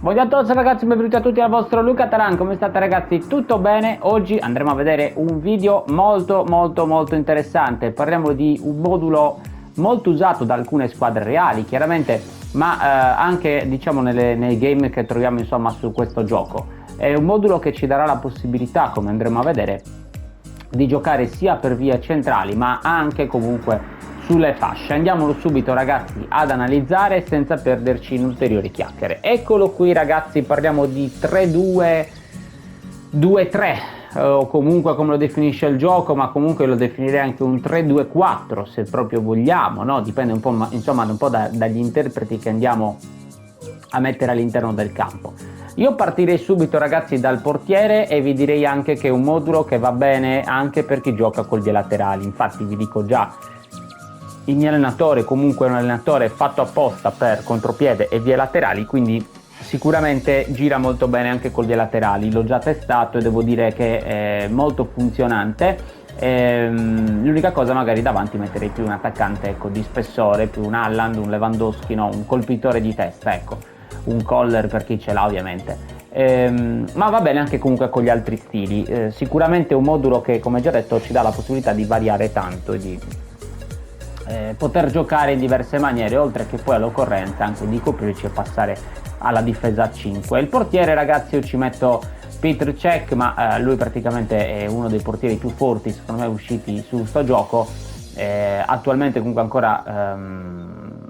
Buongiorno a tutti ragazzi, benvenuti a tutti dal vostro Luca Taran. Come state ragazzi? Tutto bene? Oggi andremo a vedere un video molto interessante. Parliamo di un modulo molto usato da alcune squadre reali, chiaramente, ma anche diciamo nei game che troviamo insomma su questo gioco. È un modulo che ci darà la possibilità, come andremo a vedere, di giocare sia per vie centrali ma anche comunque sulle fasce. Andiamolo subito ragazzi ad analizzare senza perderci in ulteriori chiacchiere. Eccolo qui ragazzi, parliamo di 3-2-2-3 o comunque come lo definisce il gioco, ma comunque lo definirei anche un 3-2-4 se proprio vogliamo, no? Dipende un po', insomma, un po' dagli interpreti che andiamo a mettere all'interno del campo. Io partirei subito ragazzi dal portiere e vi direi anche che è un modulo che va bene anche per chi gioca con gli laterali. Infatti vi dico già, il mio allenatore comunque è un allenatore fatto apposta per contropiede e vie laterali, quindi sicuramente gira molto bene anche con vie laterali. L'ho già testato e devo dire che è molto funzionante. L'unica cosa, magari davanti metterei più un attaccante, ecco, di spessore, più un Haaland, un Lewandowski, no, un colpitore di testa, ecco, un Koller per chi ce l'ha ovviamente. Ma va bene anche comunque con gli altri stili. Sicuramente è un modulo che, come già detto, ci dà la possibilità di variare tanto e di poter giocare in diverse maniere, oltre che poi all'occorrenza anche di coprirci e passare alla difesa a 5. Il portiere ragazzi, io ci metto Petr Cech, ma lui praticamente è uno dei portieri più forti secondo me usciti su sto gioco, attualmente comunque ancora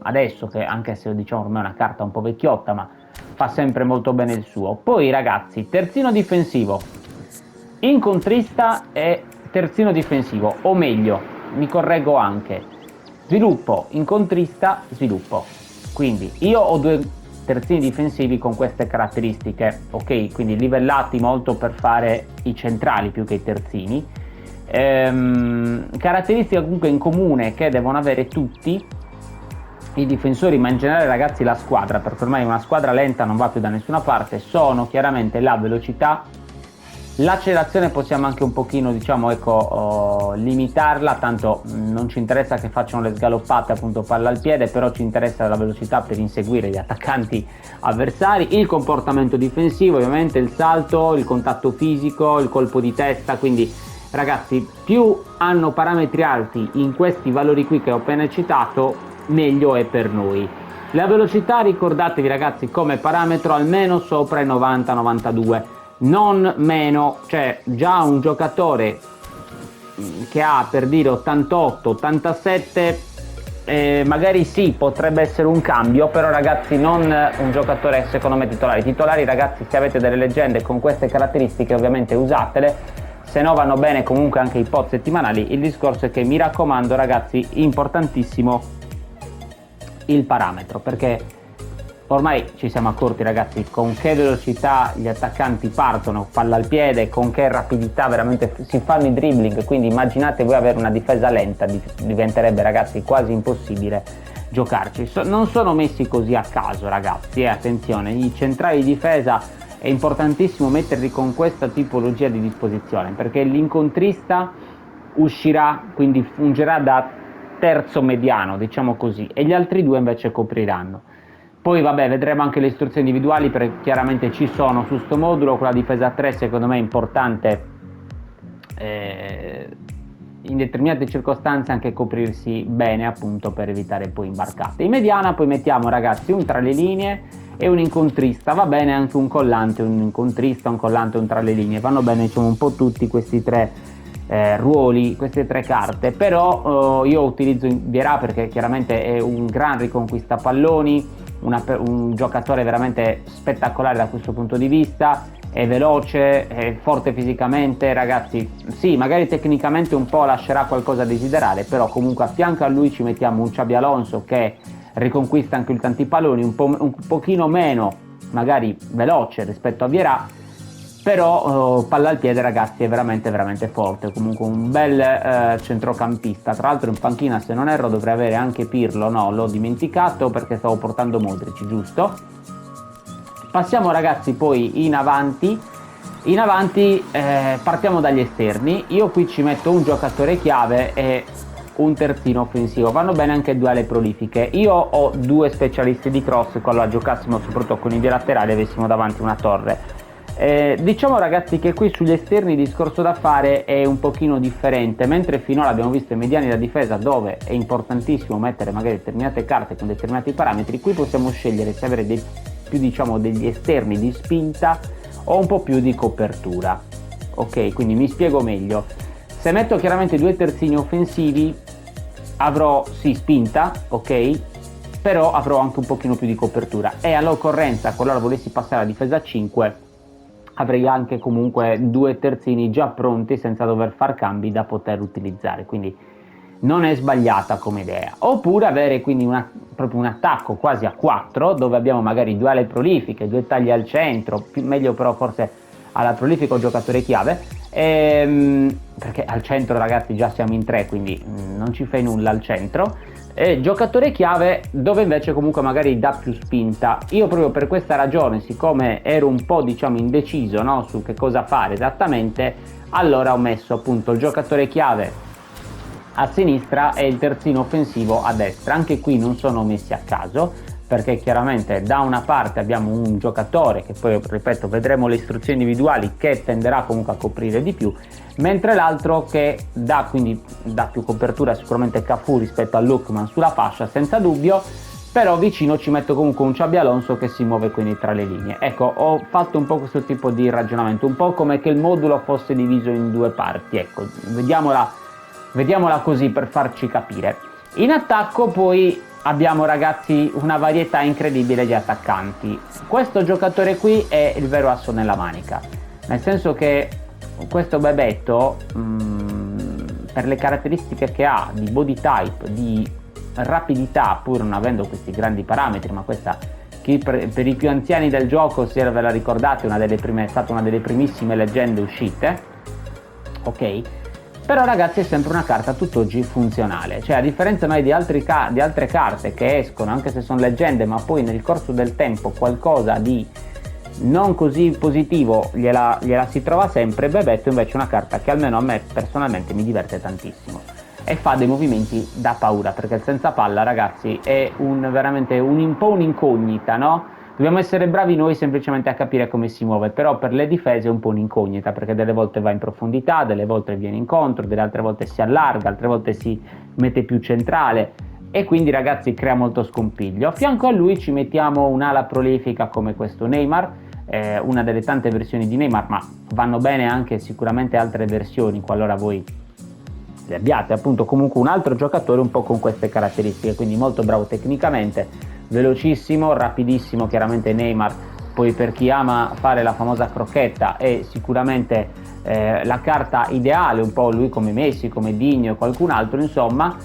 adesso, che anche se diciamo ormai è una carta un po' vecchiotta, ma fa sempre molto bene il suo. Poi ragazzi, terzino difensivo, incontrista e terzino difensivo, o meglio, mi correggo anche, sviluppo, incontrista, sviluppo. Quindi io ho due terzini difensivi con queste caratteristiche, ok? Quindi livellati molto per fare i centrali più che i terzini. Caratteristiche comunque in comune che devono avere tutti i difensori, ma in generale ragazzi la squadra, perché ormai una squadra lenta non va più da nessuna parte, sono chiaramente la velocità. L'accelerazione possiamo anche un pochino, diciamo, ecco, limitarla, tanto non ci interessa che facciano le sgaloppate appunto palla al piede, però ci interessa la velocità per inseguire gli attaccanti avversari, il comportamento difensivo, ovviamente il salto, il contatto fisico, il colpo di testa. Quindi ragazzi, più hanno parametri alti in questi valori qui che ho appena citato, meglio è per noi. La velocità, ricordatevi ragazzi, come parametro almeno sopra i 90-92, non meno. Cioè già un giocatore che ha per dire 88-87 magari sì, potrebbe essere un cambio, però ragazzi non un giocatore secondo me titolari ragazzi. Se avete delle leggende con queste caratteristiche ovviamente usatele, se no vanno bene comunque anche i pot settimanali. Il discorso è che mi raccomando ragazzi, importantissimo il parametro, perché ormai ci siamo accorti ragazzi con che velocità gli attaccanti partono, palla al piede, con che rapidità veramente si fanno i dribbling. Quindi immaginate voi avere una difesa lenta, diventerebbe ragazzi quasi impossibile giocarci. Non sono messi così a caso ragazzi, attenzione, i centrali di difesa è importantissimo metterli con questa tipologia di disposizione, perché l'incontrista uscirà, quindi fungerà da terzo mediano, diciamo così, e gli altri due invece copriranno. Poi vabbè, vedremo anche le istruzioni individuali, perché chiaramente ci sono su sto modulo. Con la difesa 3 secondo me è importante in determinate circostanze anche coprirsi bene, appunto per evitare poi imbarcate. In mediana poi mettiamo ragazzi un tra le linee e un incontrista. Va bene anche un collante, un incontrista, un collante, un tra le linee, vanno bene diciamo un po' tutti questi tre ruoli, queste tre carte. Però io utilizzo Vieira perché chiaramente è un gran riconquista palloni, un giocatore veramente spettacolare da questo punto di vista, è veloce, è forte fisicamente ragazzi. Sì, magari tecnicamente un po' lascerà qualcosa a desiderare, però comunque a fianco a lui ci mettiamo un Xabi Alonso che riconquista anche il tanti palloni, un pochino meno magari veloce rispetto a Vieira, però palla al piede ragazzi è veramente forte. Comunque un bel centrocampista. Tra l'altro in panchina, se non erro, dovrei avere anche Pirlo, no, l'ho dimenticato perché stavo portando Modric, giusto? Passiamo ragazzi poi in avanti. Partiamo dagli esterni. Io qui ci metto un giocatore chiave e un terzino offensivo. Vanno bene anche due ale prolifiche. Io ho due specialisti di cross, qualora giocassimo soprattutto con i due laterali avessimo davanti una torre. Diciamo ragazzi che qui sugli esterni il discorso da fare è un pochino differente, mentre finora abbiamo visto i mediani da difesa dove è importantissimo mettere magari determinate carte con determinati parametri, qui possiamo scegliere se avere più diciamo degli esterni di spinta o un po' più di copertura. Ok, quindi mi spiego meglio. Se metto chiaramente due terzini offensivi avrò sì spinta, ok, però avrò anche un pochino più di copertura e all'occorrenza qualora volessi passare a difesa 5 avrei anche comunque due terzini già pronti senza dover far cambi da poter utilizzare, quindi non è sbagliata come idea. Oppure avere quindi proprio un attacco quasi a 4 dove abbiamo magari due ale prolifiche, due tagli al centro, meglio però forse alla prolifica giocatore chiave, perché al centro ragazzi già siamo in 3 quindi non ci fai nulla al centro, e giocatore chiave dove invece comunque magari dà più spinta. Io proprio per questa ragione, siccome ero un po' diciamo indeciso, no, su che cosa fare esattamente, allora ho messo appunto il giocatore chiave a sinistra e il terzino offensivo a destra. Anche qui non sono messi a caso, perché chiaramente da una parte abbiamo un giocatore che poi ripeto vedremo le istruzioni individuali che tenderà comunque a coprire di più, mentre l'altro che dà più copertura sicuramente Cafu rispetto a Lookman sulla fascia senza dubbio, però vicino ci metto comunque un Xabi Alonso che si muove quindi tra le linee. Ecco, ho fatto un po' questo tipo di ragionamento, un po' come che il modulo fosse diviso in due parti, ecco, vediamola così per farci capire. In attacco poi abbiamo ragazzi una varietà incredibile di attaccanti. Questo giocatore qui è il vero asso nella manica, nel senso che questo Bebetto per le caratteristiche che ha di body type, di rapidità, pur non avendo questi grandi parametri, ma questa che per i più anziani del gioco, se ve la ricordate, è stata una delle primissime leggende uscite, ok? Però ragazzi è sempre una carta tutt'oggi funzionale, cioè a differenza mai di altre carte che escono anche se sono leggende ma poi nel corso del tempo qualcosa di non così positivo gliela si trova sempre, Bebetto invece è una carta che almeno a me personalmente mi diverte tantissimo e fa dei movimenti da paura, perché il senza palla ragazzi è veramente un po' un'incognita, no? Dobbiamo essere bravi noi semplicemente a capire come si muove, però per le difese è un po' un'incognita, perché delle volte va in profondità, delle volte viene incontro, delle altre volte si allarga, altre volte si mette più centrale e quindi ragazzi crea molto scompiglio. A fianco a lui ci mettiamo un'ala prolifica come questo Neymar, una delle tante versioni di Neymar, ma vanno bene anche sicuramente altre versioni qualora voi le abbiate, appunto comunque un altro giocatore un po' con queste caratteristiche, quindi molto bravo tecnicamente, velocissimo, rapidissimo, chiaramente Neymar poi per chi ama fare la famosa crocchetta è sicuramente la carta ideale, un po' lui come Messi, come Digno e qualcun altro insomma.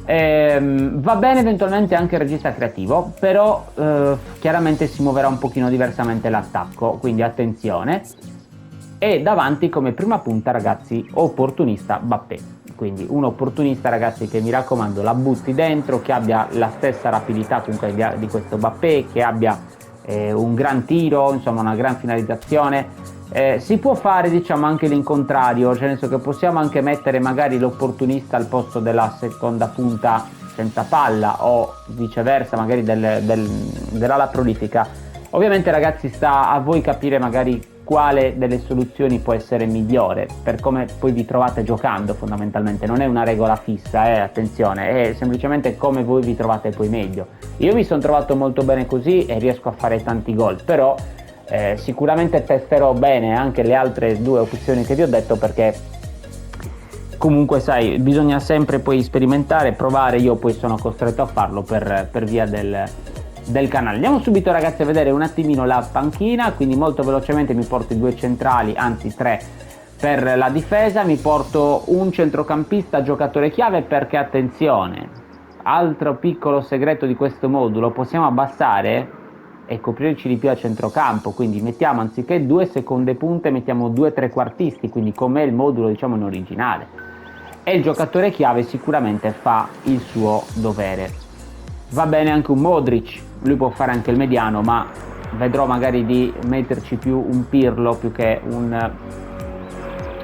Va bene eventualmente anche il regista creativo, però chiaramente si muoverà un pochino diversamente l'attacco, quindi attenzione. E davanti come prima punta ragazzi opportunista Mbappé, quindi un opportunista ragazzi che mi raccomando la butti dentro, che abbia la stessa rapidità comunque di questo Mbappé, che abbia un gran tiro, insomma una gran finalizzazione. Si può fare diciamo anche l'incontrario, cioè nel senso che possiamo anche mettere magari l'opportunista al posto della seconda punta senza palla o viceversa magari dell'ala prolifica. Ovviamente ragazzi sta a voi capire magari quale delle soluzioni può essere migliore per come poi vi trovate giocando, fondamentalmente non è una regola fissa, attenzione, è semplicemente come voi vi trovate poi meglio. Io mi sono trovato molto bene così e riesco a fare tanti gol, però sicuramente testerò bene anche le altre due opzioni che vi ho detto, perché comunque sai bisogna sempre poi sperimentare, provare, io poi sono costretto a farlo per via del canale. Andiamo subito ragazzi a vedere un attimino la panchina, quindi molto velocemente mi porto i due centrali, anzi 3 per la difesa, mi porto un centrocampista giocatore chiave perché attenzione, altro piccolo segreto di questo modulo, possiamo abbassare e coprirci di più a centrocampo, quindi mettiamo anziché 2 seconde punte mettiamo 2 trequartisti, quindi com'è il modulo diciamo in originale, e il giocatore chiave sicuramente fa il suo dovere. Va bene anche un Modric, lui può fare anche il mediano, ma vedrò magari di metterci più un Pirlo più che un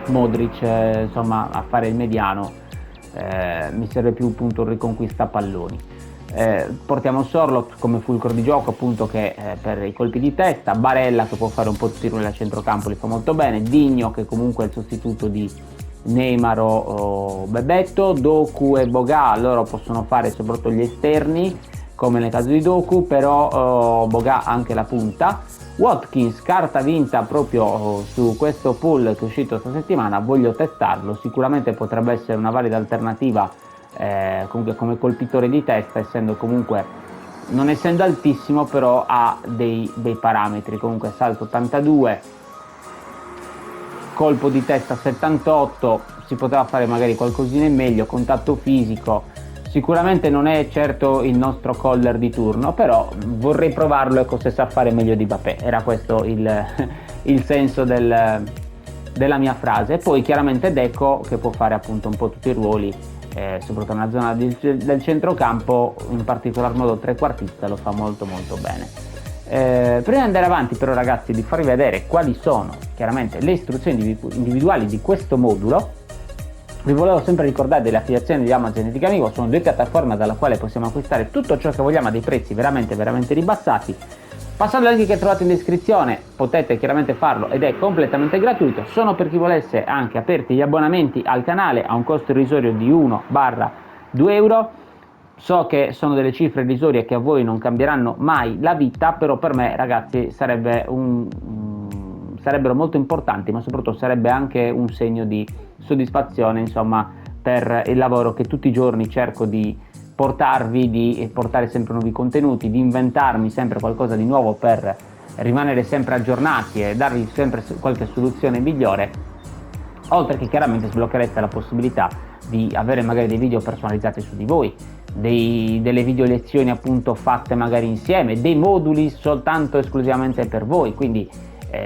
Modric insomma a fare il mediano, mi serve più appunto un riconquista palloni. Portiamo Sorloth come fulcro di gioco appunto che per i colpi di testa, Barella che può fare un po' di tiro a centrocampo, li fa molto bene, Digno che comunque è il sostituto di Neymar o Bebetto, Doku e Boga loro possono fare soprattutto gli esterni come nel caso di Doku, però Boga anche la punta. Watkins, carta vinta proprio su questo pool che è uscito questa settimana, voglio testarlo, sicuramente potrebbe essere una valida alternativa comunque come colpitore di testa, essendo comunque non essendo altissimo, però ha dei parametri, comunque salto 82, colpo di testa 78, si poteva fare magari qualcosina in meglio, contatto fisico, sicuramente non è certo il nostro caller di turno, però vorrei provarlo, ecco, se sa fare meglio di Mbappé, era questo il senso della mia frase. E poi chiaramente Deco che può fare appunto un po' tutti i ruoli, soprattutto nella zona del centrocampo, in particolar modo trequartista lo fa molto molto bene. Prima di andare avanti però ragazzi, di farvi vedere quali sono chiaramente le istruzioni individuali di questo modulo, vi volevo sempre ricordare delle affiliazioni di Amazon e Genetica Amico. Sono due piattaforme dalla quale possiamo acquistare tutto ciò che vogliamo a dei prezzi veramente ribassati. Passando al link che trovate in descrizione potete chiaramente farlo ed è completamente gratuito. Sono per chi volesse anche aperti gli abbonamenti al canale a un costo irrisorio di 1/2 euro. So che sono delle cifre irrisorie che a voi non cambieranno mai la vita, però per me ragazzi sarebbero molto importanti, ma soprattutto sarebbe anche un segno di soddisfazione, insomma, per il lavoro che tutti i giorni cerco di portarvi, di portare sempre nuovi contenuti, di inventarmi sempre qualcosa di nuovo per rimanere sempre aggiornati e darvi sempre qualche soluzione migliore, oltre che chiaramente sbloccherete la possibilità di avere magari dei video personalizzati su di voi, delle video lezioni appunto fatte magari insieme, dei moduli soltanto esclusivamente per voi, quindi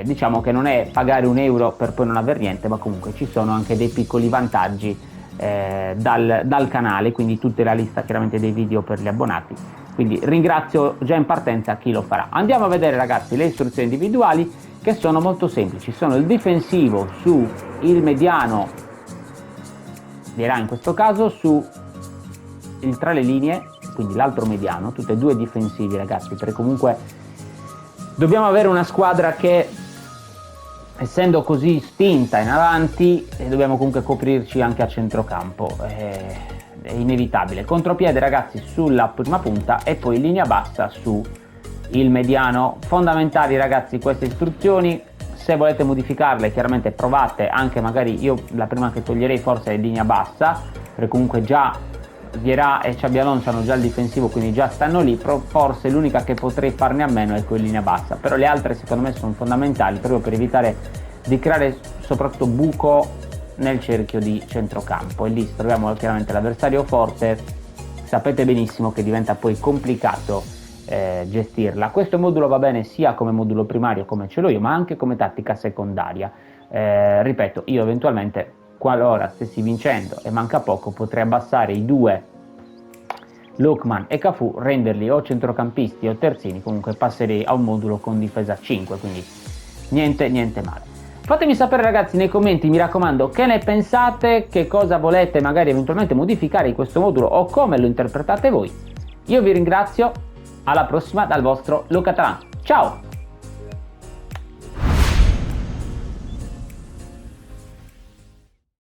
diciamo che non è pagare 1 euro per poi non aver niente, ma comunque ci sono anche dei piccoli vantaggi dal canale, quindi tutta la lista chiaramente dei video per gli abbonati, quindi ringrazio già in partenza chi lo farà. Andiamo a vedere ragazzi le istruzioni individuali, che sono molto semplici. Sono il difensivo su il mediano, dirà in questo caso su il tra le linee, quindi l'altro mediano, tutti e due difensivi ragazzi, perché comunque dobbiamo avere una squadra che, essendo così spinta in avanti, dobbiamo comunque coprirci anche a centrocampo, è inevitabile. Contropiede ragazzi sulla prima punta e poi linea bassa su il mediano. Fondamentali ragazzi queste istruzioni, se volete modificarle chiaramente provate anche, magari io la prima che toglierei forse è linea bassa, perché comunque già Vieira e Xabi Alonso hanno già il difensivo, quindi già stanno lì, forse l'unica che potrei farne a meno è quella in linea bassa, però le altre secondo me sono fondamentali proprio per evitare di creare soprattutto buco nel cerchio di centrocampo, e lì troviamo chiaramente l'avversario forte, sapete benissimo che diventa poi complicato gestirla. Questo modulo va bene sia come modulo primario come ce l'ho io, ma anche come tattica secondaria. Ripeto, io eventualmente, qualora stessi vincendo e manca poco, potrei abbassare i due Lookman e Cafu, renderli o centrocampisti o terzini, comunque passerei a un modulo con difesa 5, quindi niente male. Fatemi sapere ragazzi nei commenti, mi raccomando, che ne pensate, che cosa volete magari eventualmente modificare in questo modulo o come lo interpretate voi. Io vi ringrazio, alla prossima dal vostro Luca Talan, ciao!